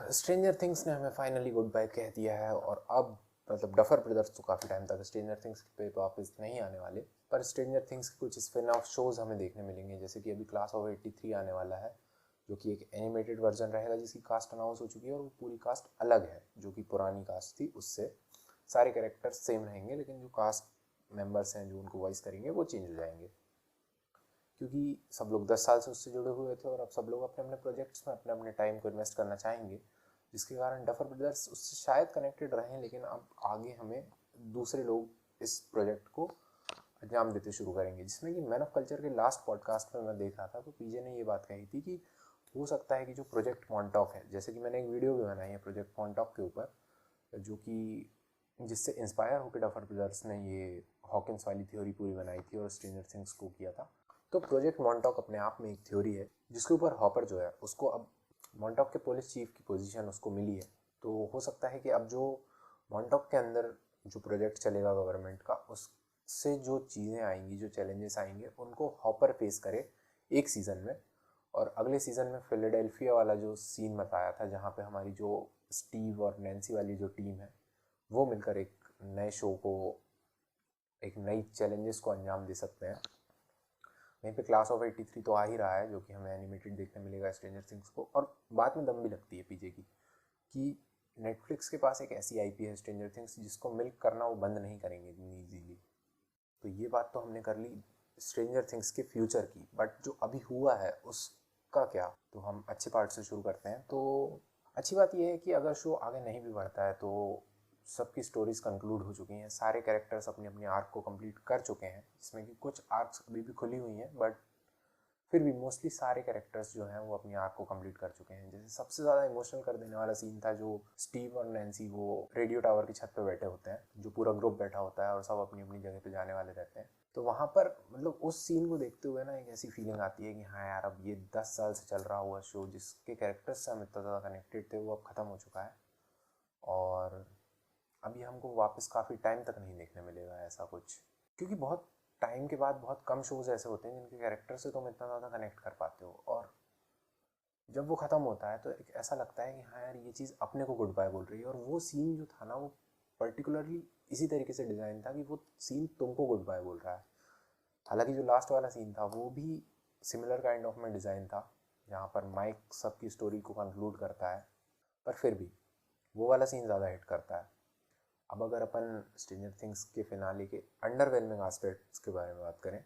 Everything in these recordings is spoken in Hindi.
स्ट्रेंजर थिंग्स ने हमें फाइनली गुड बाय कह दिया है और अब मतलब डफर ब्रदर्स तो काफ़ी टाइम तक स्ट्रेंजर थिंग्स पे वापस नहीं आने वाले, पर स्ट्रेंजर थिंग्स के कुछ स्पिन ऑफ शोज हमें देखने मिलेंगे। जैसे कि अभी क्लास ऑफ 83 आने वाला है, जो कि एक एनिमेटेड वर्जन रहेगा जिसकी कास्ट अनाउंस हो चुकी है और वो पूरी कास्ट अलग है जो कि पुरानी कास्ट थी उससे। सारे कैरेक्टर्स सेम रहेंगे लेकिन जो कास्ट मेंबर्स हैं जो उनको वॉइस करेंगे वो चेंज हो जाएंगे, क्योंकि सब लोग 10 साल से उससे जुड़े हुए थे और अब सब लोग अपने अपने प्रोजेक्ट्स में अपने अपने टाइम को इन्वेस्ट करना चाहेंगे, जिसके कारण डफर ब्रदर्स उससे शायद कनेक्टेड रहें, लेकिन अब आगे हमें दूसरे लोग इस प्रोजेक्ट को अंजाम देते शुरू करेंगे। जिसमें कि मैन ऑफ कल्चर के लास्ट पॉडकास्ट में मैं देख रहा था तो पीजे ने ये बात कही थी कि हो सकता है कि जो प्रोजेक्ट मॉन्टॉक है, जैसे कि मैंने एक वीडियो भी बनाई है प्रोजेक्ट मॉन्टॉक के ऊपर, जो कि जिससे इंस्पायर होकर डफर ब्रदर्स ने ये हॉकिंस वाली थ्योरी पूरी बनाई थी और स्ट्रेंजर थिंग्स को किया था। तो प्रोजेक्ट मॉन्टॉक अपने आप में एक थ्योरी है जिसके ऊपर हॉपर जो है उसको अब मॉन्टॉक के पुलिस चीफ की पोजीशन उसको मिली है। तो हो सकता है कि अब जो मॉन्टॉक के अंदर जो प्रोजेक्ट चलेगा गवर्नमेंट का, उससे जो चीज़ें आएंगी, जो चैलेंजेस आएंगे, उनको हॉपर फेस करे एक सीज़न में। और अगले सीज़न में फिलाडेल्फिया वाला जो सीन बताया था जहाँ पे हमारी जो स्टीव और नैन्सी वाली जो टीम है वो मिलकर एक नए शो को, एक नई चैलेंजेस को अंजाम दे सकते हैं। वहीं पे क्लास ऑफ 83 तो आ ही रहा है जो कि हमें एनिमेटेड देखने मिलेगा स्ट्रेंजर थिंग्स को, और बात में दम भी लगती है पीजे की कि नेटफ्लिक्स के पास एक ऐसी आईपी है स्ट्रेंजर थिंग्स जिसको मिल्क करना वो बंद नहीं करेंगे इतनी ईजीली। तो ये बात तो हमने कर ली स्ट्रेंजर थिंग्स के फ्यूचर की, बट जो अभी हुआ है उसका क्या, तो हम अच्छे पार्ट से शुरू करते हैं। तो अच्छी बात यह है कि अगर शो आगे नहीं भी बढ़ता है तो सबकी स्टोरीज कंक्लूड हो चुकी हैं, सारे कैरेक्टर्स अपनी अपनी आर्क को कंप्लीट कर चुके हैं, जिसमें कि कुछ आर्क्स अभी भी खुली हुई हैं, बट फिर भी मोस्टली सारे कैरेक्टर्स जो हैं वो अपनी आर्क को कंप्लीट कर चुके हैं। जैसे सबसे ज़्यादा इमोशनल कर देने वाला सीन था जो स्टीव और नैन्सी वो रेडियो टावर की छत पे बैठे होते हैं, जो पूरा ग्रुप बैठा होता है और सब अपनी अपनी जगह पे जाने वाले रहते हैं। तो वहाँ पर मतलब उस सीन को देखते हुए ना एक ऐसी फीलिंग आती है कि हाँ यार, अब ये 10 साल से चल रहा हुआ शो जिसके कैरेक्टर्स से हम इतना ज़्यादा कनेक्टेड थे वो अब ख़त्म हो चुका है, और अभी हमको वापस काफ़ी टाइम तक नहीं देखने मिलेगा ऐसा कुछ, क्योंकि बहुत टाइम के बाद बहुत कम शोज़ ऐसे होते हैं जिनके कैरेक्टर से तुम इतना ज़्यादा कनेक्ट कर पाते हो, और जब वो ख़त्म होता है तो एक ऐसा लगता है कि हाँ यार, ये चीज़ अपने को गुड बाय बोल रही है। और वो सीन जो था ना वो पर्टिकुलरली इसी तरीके से डिज़ाइन था कि वो सीन तुमको गुड बाय बोल रहा है। हालांकि जो लास्ट वाला सीन था वो भी सिमिलर काइंड ऑफ में डिज़ाइन था, जहाँ पर माइक सबकी स्टोरी को कंक्लूड करता है, पर फिर भी वो वाला सीन ज़्यादा हिट करता है। अब अगर अपन स्ट्रेंजर थिंग्स के फिनाले के अंडरवेलमिंग एस्पेक्ट्स के बारे में बात करें,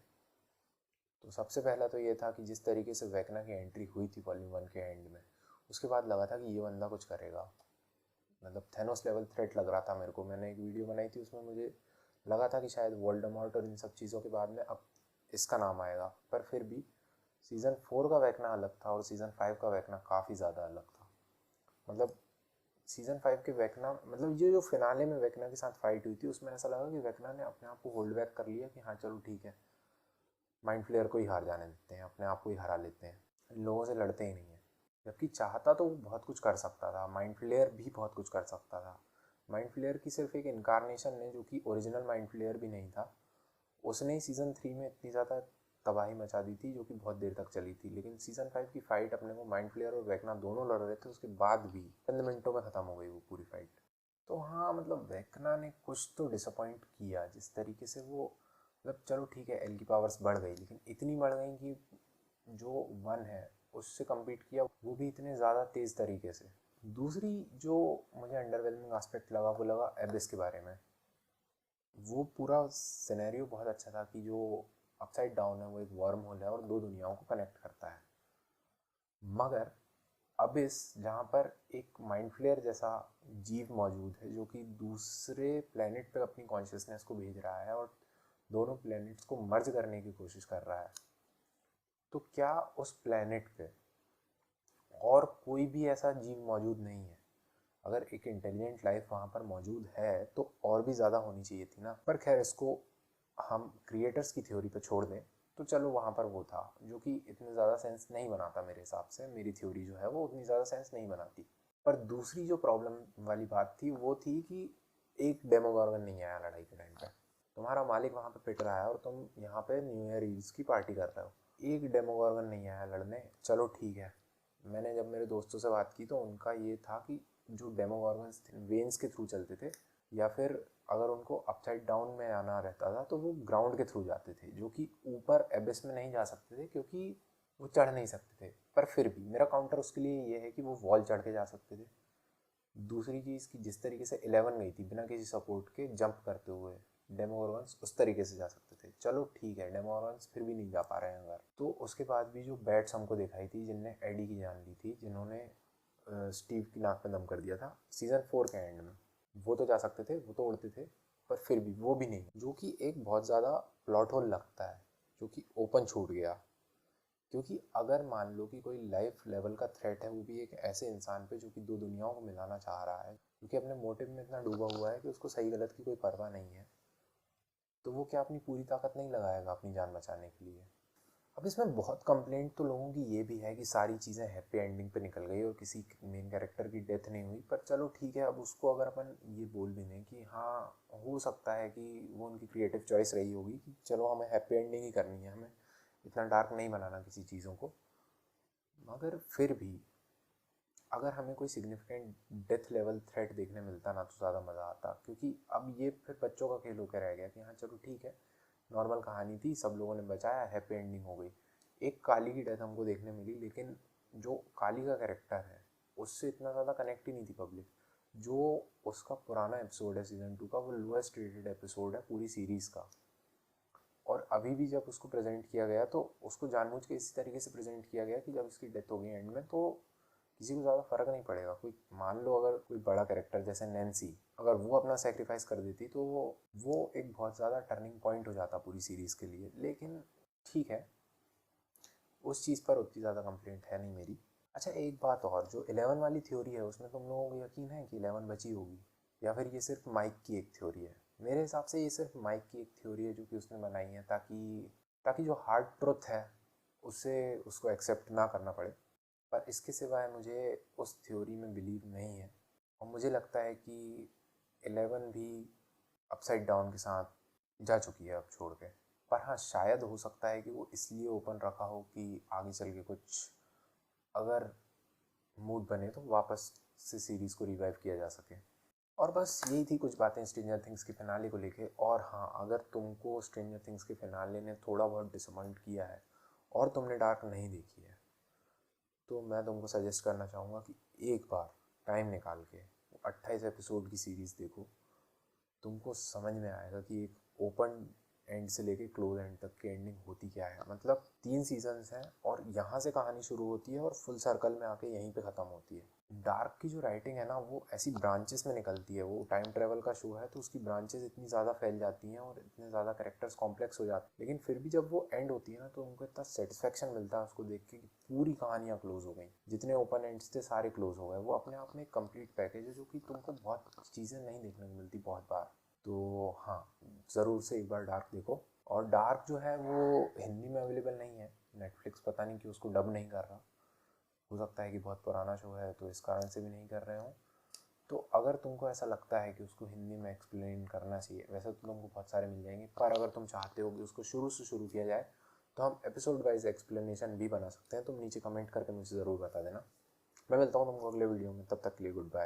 तो सबसे पहला तो ये था कि जिस तरीके से वेकना की एंट्री हुई थी वॉल्यूम 1 के एंड में, उसके बाद लगा था कि ये बंदा कुछ करेगा। मतलब थेनोस लेवल थ्रेट लग रहा था मेरे को। मैंने एक वीडियो बनाई थी उसमें मुझे लगा था कि शायद वोल्डेमॉर्ट और इन सब चीज़ों के बाद में अब इसका नाम आएगा, पर फिर भी सीज़न 4 का वेकना अलग था और सीज़न 5 का वेकना काफ़ी ज़्यादा अलग था। मतलब सीज़न 5 के वेकना, मतलब ये जो फिनाले में वेकना के साथ फाइट हुई थी उसमें ऐसा लगा कि वेकना ने अपने आप को होल्ड बैक कर लिया कि हाँ चलो ठीक है, माइंड फ्लेयर को ही हार जाने देते हैं, अपने आप को ही हरा लेते हैं, इन लोगों से लड़ते ही नहीं है। जबकि चाहता तो वो बहुत कुछ कर सकता था, माइंड फ्लेयर भी बहुत कुछ कर सकता था। माइंड फ्लेयर की सिर्फ एक इनकारनेशन ने, जो कि ओरिजिनल माइंड फ्लेयर भी नहीं था, उसने ही सीज़न 3 में इतनी ज़्यादा तबाही मचा दी थी जो कि बहुत देर तक चली थी। लेकिन सीज़न 5 की फ़ाइट अपने को माइंड फ्लेयर और वेकना दोनों लड़ रहे थे, उसके बाद भी चंद मिनटों में ख़त्म हो गई वो पूरी फाइट। तो हाँ, मतलब वेकना ने कुछ तो डिसअपॉइंट किया जिस तरीके से वो, मतलब चलो ठीक है एल की पावर्स बढ़ गई, लेकिन इतनी बढ़ गई कि जो वन है उससे कम्पीट किया, वो भी इतने ज़्यादा तेज़ तरीके से। दूसरी जो मुझे अंडरवेलमिंग एस्पेक्ट लगा वो लगा एबिस के बारे में। वो पूरा सिनेरियो बहुत अच्छा था कि जो अपसाइड डाउन है वो एक वर्म होल है और दो दुनियाओं को कनेक्ट करता है। मगर अबिस, जहाँ पर एक माइंड फ्लेयर जैसा जीव मौजूद है जो कि दूसरे प्लेनेट पे अपनी कॉन्शियसनेस को भेज रहा है और दोनों प्लेनेट्स को मर्ज करने की कोशिश कर रहा है, तो क्या उस प्लेनेट पे और कोई भी ऐसा जीव मौजूद नहीं है? अगर एक इंटेलिजेंट लाइफ वहाँ पर मौजूद है तो और भी ज़्यादा होनी चाहिए थी ना। पर खैर, इसको हम क्रिएटर्स की थ्योरी पे छोड़ दें तो चलो, वहाँ पर वो था जो कि इतने ज़्यादा सेंस नहीं बनाता मेरे हिसाब से। मेरी थ्योरी जो है वो उतनी ज़्यादा सेंस नहीं बनाती। पर दूसरी जो प्रॉब्लम वाली बात थी वो थी कि एक डेमोगॉर्गन नहीं आया लड़ाई के टाइम पे। तुम्हारा मालिक वहाँ पे पिट रहा है और तुम यहाँ पे न्यू ईयर ईव्स की पार्टी कर रहे हो, एक डेमोगॉर्गन नहीं आया लड़ने। चलो ठीक है, मैंने जब मेरे दोस्तों से बात की तो उनका ये था कि जो डेमोगॉर्गन्स थे वेन्स के थ्रू चलते थे, या फिर अगर उनको अपसाइड डाउन में आना रहता था तो वो ग्राउंड के थ्रू जाते थे, जो कि ऊपर एबिस में नहीं जा सकते थे क्योंकि वो चढ़ नहीं सकते थे। पर फिर भी मेरा काउंटर उसके लिए ये है कि वो वॉल चढ़ के जा सकते थे। दूसरी चीज़ कि जिस तरीके से 11 गई थी बिना किसी सपोर्ट के जंप करते हुए, डेमोगॉर्गन्स उस तरीके से जा सकते थे। चलो ठीक है, डेमोगॉर्गन्स फिर भी नहीं जा पा रहे हैं अगर, तो उसके बाद भी जो बैट्स हमको दिखाई थी जिनने एडी की जान ली थी, जिन्होंने स्टीव की नाक में दम कर दिया था सीज़न 4 के एंड में, वो तो जा सकते थे, वो तो उड़ते थे, पर फिर भी वो भी नहीं, जो कि एक बहुत ज़्यादा प्लॉट होल लगता है, जो कि ओपन छूट गया। क्योंकि अगर मान लो कि कोई लाइफ लेवल का थ्रेट है, वो भी एक ऐसे इंसान पे जो कि दो दुनियाओं को मिलाना चाह रहा है, क्योंकि अपने मोटिव में इतना डूबा हुआ है कि उसको सही गलत की कोई परवाह नहीं है, तो वो क्या अपनी पूरी ताकत नहीं लगाएगा अपनी जान बचाने के लिए? अब इसमें बहुत कंप्लेंट तो लोगों की ये भी है कि सारी चीज़ें हैप्पी एंडिंग पे निकल गई और किसी मेन कैरेक्टर की डेथ नहीं हुई। पर चलो ठीक है, अब उसको अगर अपन ये बोल भी दें कि हाँ हो सकता है कि वो उनकी क्रिएटिव चॉइस रही होगी कि चलो हमें हैप्पी एंडिंग ही करनी है, हमें इतना डार्क नहीं बनाना किसी चीज़ों को, मगर फिर भी अगर हमें कोई सिग्निफिकेंट डेथ लेवल थ्रेट देखने मिलता ना तो ज़्यादा मज़ा आता। क्योंकि अब ये फिर बच्चों का खेल होकर रह गया कि हाँ चलो ठीक है, नॉर्मल कहानी थी, सब लोगों ने बचाया, हैप्पी एंडिंग हो गई। एक काली की डेथ हमको देखने मिली, लेकिन जो काली का कैरेक्टर है उससे इतना ज़्यादा कनेक्ट ही नहीं थी पब्लिक। जो उसका पुराना एपिसोड है सीज़न 2 का, वो लोएस्ट रेटेड एपिसोड है पूरी सीरीज़ का, और अभी भी जब उसको प्रेजेंट किया गया तो उसको जानबूझ के इसी तरीके से प्रेजेंट किया गया कि जब इसकी डेथ हो गई एंड में तो किसी को ज़्यादा फर्क नहीं पड़ेगा। कोई मान लो अगर कोई बड़ा कैरेक्टर जैसे नैन्सी, अगर वो अपना सेक्रीफाइस कर देती तो वो एक बहुत ज़्यादा टर्निंग पॉइंट हो जाता पूरी सीरीज़ के लिए। लेकिन ठीक है, उस चीज़ पर उतनी ज़्यादा कंप्लेंट है नहीं मेरी। अच्छा एक बात और, जो 11 वाली थ्योरी है उसमें तुम लोगों को यकीन है कि 11 बची होगी, या फिर ये सिर्फ माइक की एक थ्योरी है? मेरे हिसाब से ये सिर्फ माइक की एक थ्योरी है जो कि उसने बनाई है ताकि ताकि जो हार्ड ट्रुथ है उससे उसको एक्सेप्ट ना करना पड़े। पर इसके सिवाय मुझे उस थ्योरी में बिलीव नहीं है, और मुझे लगता है कि 11 भी अपसाइड डाउन के साथ जा चुकी है अब छोड़ के। पर हाँ, शायद हो सकता है कि वो इसलिए ओपन रखा हो कि आगे चल के कुछ अगर मूड बने तो वापस से सीरीज़ को रिवाइव किया जा सके। और बस यही थी कुछ बातें स्ट्रेंजर थिंग्स के फिनाले को लेके। और हाँ, अगर तुमको स्ट्रेंजर थिंग्स के फिनाले ने थोड़ा बहुत डिसअपॉइंट किया है और तुमने डार्क नहीं देखी है, तो मैं तुमको सजेस्ट करना चाहूँगा कि एक बार टाइम निकाल के 28 एपिसोड की सीरीज़ देखो। तुमको समझ में आएगा कि एक ओपन एंड से लेके क्लोज एंड तक की एंडिंग होती क्या है। मतलब 3 सीजन्स हैं और यहाँ से कहानी शुरू होती है और फुल सर्कल में आके यहीं पे ख़त्म होती है। डार्क की जो राइटिंग है ना, वो ऐसी ब्रांचेस में निकलती है। वो टाइम ट्रेवल का शो है तो उसकी ब्रांचेस इतनी ज़्यादा फैल जाती हैं और इतने ज़्यादा कैरेक्टर्स कॉम्प्लेक्स हो जाते हैं, लेकिन फिर भी जब वो एंड होती है ना तो उनको इतना सेटिस्फेक्शन मिलता है उसको देख के कि पूरी कहानियाँ क्लोज हो गई। जितने ओपन एंड्स थे सारे क्लोज हो गए। वो अपने आप में एक कंप्लीट पैकेज है जो कि तुमको बहुत चीज़ें नहीं देखने को मिलती बहुत बार। तो हाँ, ज़रूर से एक बार डार्क देखो। और डार्क जो है वो हिंदी में अवेलेबल नहीं है, नेटफ्लिक्स पता नहीं कि उसको डब नहीं कर रहा। हो सकता है कि बहुत पुराना शो है तो इस कारण से भी नहीं कर रहे हो। तो अगर तुमको ऐसा लगता है कि उसको हिंदी में एक्सप्लेन करना चाहिए, वैसे तो तुमको बहुत सारे मिल जाएंगे, पर अगर तुम चाहते हो कि उसको शुरू से शुरू किया जाए तो हम एपिसोड वाइज एक्सप्लेनेशन भी बना सकते हैं। तुम नीचे कमेंट करके मुझे ज़रूर बता देना। मैं मिलता हूँ तुमको अगले वीडियो में, तब तक के लिए गुड बाय।